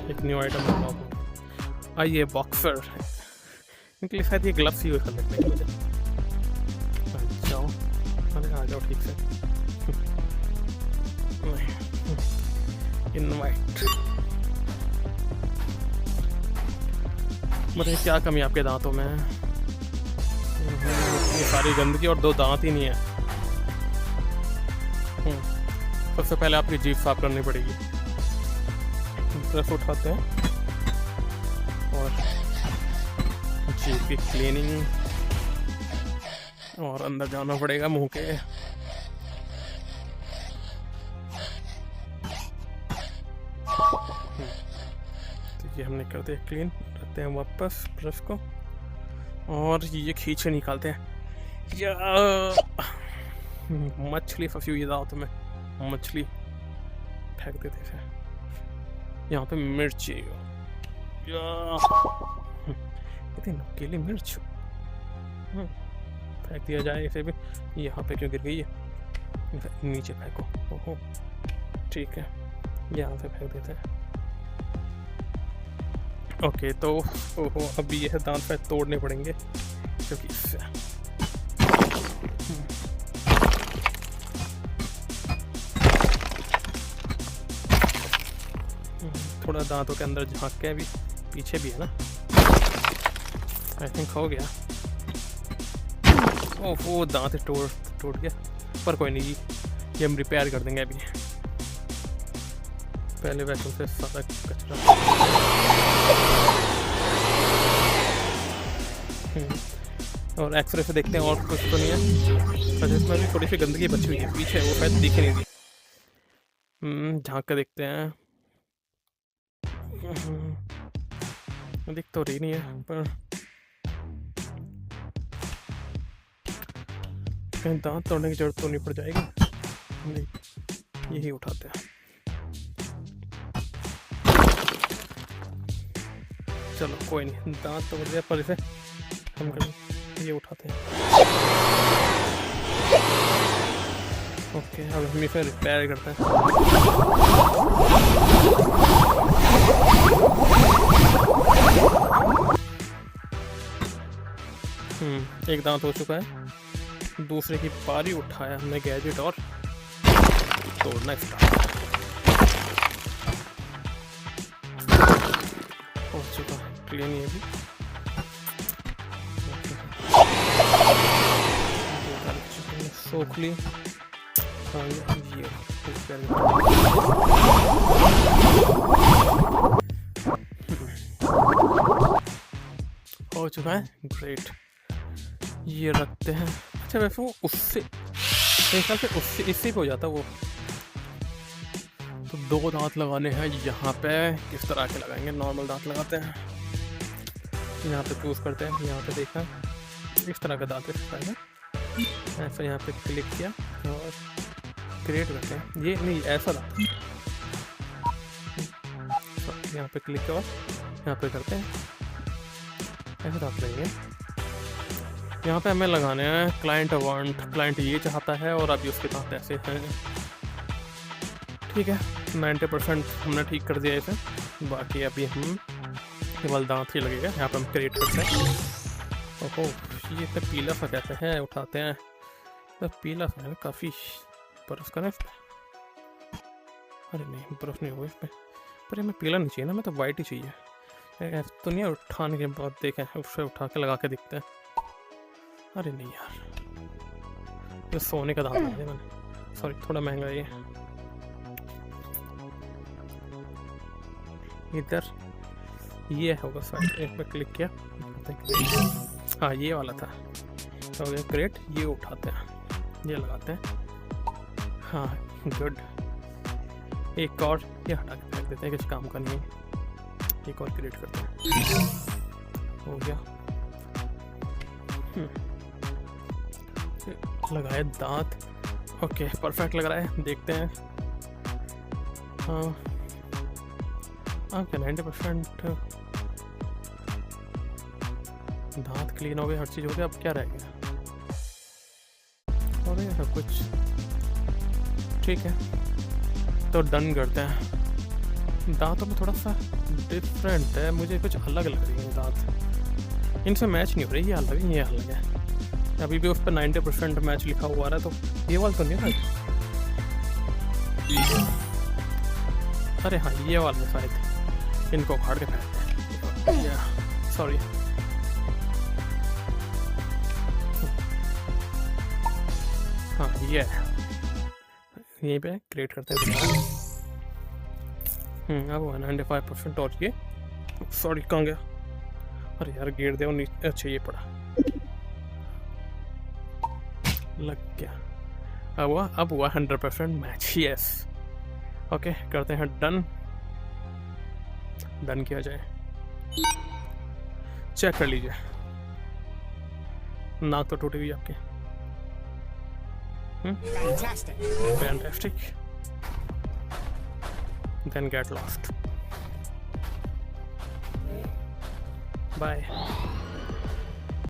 एक new item लगाओ। ये बॉक्सर इनके लिए शायद ये ग्लव्स यूज कर लेते हैं मुझे। जाओ, अरे आ जाओ ठीक से। इनवाइट। बताइए क्या कमी है आपके दांतों में? इतनी सारी गंदगी और 2 दांत ही नहीं है। सबसे पहले आपकी जीभ साफ करनी पड़ेगी। ब्रश उठाते हैं और जीभ की क्लीनिंग, और अंदर जाना पड़ेगा मुंह के। तो ये हमने कर दिया क्लीन। रखते हैं वापस ब्रश को और ये खींच के निकालते हैं। या मछली फंसी हुई दांत में, मछली फेंक देते थे। यहाँ पे मिर्ची, इतनी नकीली मिर्च, फेंक दिया जाए इसे भी। यहाँ पे क्यों गिर गई है? नीचे फेंको। ओहो ठीक है, यहाँ से फेंक देते हैं। ओके तो ओहो अभी ये दांत पे तोड़ने पड़ेंगे क्योंकि इससे थोड़ा दांतों के अंदर झांक के, अभी पीछे भी है ना। आई थिंक हो गया। ओहो दांत टूट गया, पर कोई नहीं, ये हम रिपेयर कर देंगे अभी। पहले वैक्यूम से सारा कचरा। और एक्सरे से देखते हैं और कुछ तो नहीं है। अच्छा इसमें भी थोड़ी सी गंदगी बची हुई है पीछे, वो शायद दिख नहीं रही। झांक कर देखते हैं। दिख तो रही नहीं है, पर कहीं दांत तोड़ने की जरूरत तो नहीं पड़ जाएगी। नहीं, यही उठाते हैं। चलो कोई नहीं, दांत तोड़ दिया, पर इसे हम ये उठाते हैं। ओके अब हम इसे रिपेयर करते हैं। एक दांत हो चुका है, दूसरे की पारी उठाया हमने गैजेट और तोड़ना स्टार्ट हो चुका है। क्लीन ये भी सोखली। हो चुका है, ग्रेट। ये रखते हैं। अच्छा वैसे वो उससे मेरे ख्याल से उससे इससे भी हो जाता वो। तो 2 दांत लगाने हैं यहाँ पे। किस तरह के लगाएंगे? नॉर्मल दांत लगाते हैं, यहाँ पे चूज करते हैं। यहाँ पे देखा इस तरह का दांत है, ऐसा यहाँ पे क्लिक किया और क्रिएट करते हैं। ये नहीं, ऐसा दांत यहाँ पे क्लिक किया और यहाँ पे करते हैं, ऐसा दांत लगेंगे। यहाँ पे हमें लगाने हैं क्लाइंट वांट। क्लाइंट ये चाहता है और अभी उसके दांत ऐसे हैं। ठीक है, 90% हमने ठीक कर दिया इसे। बाकी अभी हम केवल दांत ही लगेगा। यहाँ पे हम क्रिएट करते हैं। ओहो ये तो पीला सा कैसे है? उठाते हैं तो पीला सा है, काफ़ी बर्फ का ना इस पर। अरे नहीं बर्फ नहीं होगा इस पर, पर हमें पीला नहीं चाहिए ना, हमें तो वाइट ही चाहिए। तो नहीं उठाने के बाद देखें, उससे उठा के लगा के दिखते हैं। अरे नहीं यार, ये सोने का दांत है मैंने, सॉरी थोड़ा महंगा है ये। इधर ये होगा साइड, एक पे क्लिक किया। हाँ ये वाला था, हो गया क्रिएट। ये उठाते हैं, ये लगाते हैं। हाँ गुड। एक और ये हटा के फेंक देते हैं, कुछ काम का नहीं है। एक और क्रिएट करते हैं, हो गया। लगाए दांत। ओके परफेक्ट लग रहा है, देखते हैं। हाँ क्या 90% दांत क्लीन हो गए, हर चीज़ हो गया। अब क्या रह गया? हो गया सब कुछ, ठीक है। तो डन करते हैं। दांतों में थोड़ा सा डिफरेंट है, मुझे कुछ अलग लग रही है दांत, इनसे मैच नहीं हो रही। ये अलग है, ये अलग है। अभी भी उस पर 90% मैच लिखा हुआ रहा है, तो ये वाला तो नहीं है। अरे हाँ, ये वाला है शायद, इनको उखाड़ के फेंकते हैं। सॉरी, हाँ ये है, यहीं पे क्रिएट करते हैं। अब 95%। और ये सॉरी कहाँ गया? अरे यार गिर दे नीचे। अच्छा ये पड़ा, लग गया। अब हुआ 100% मैच। यस, ओके करते हैं डन। डन किया जाए, चेक कर लीजिए। नाक तो टूटी हुई आपकी। Fantastic. Then get lost. Bye.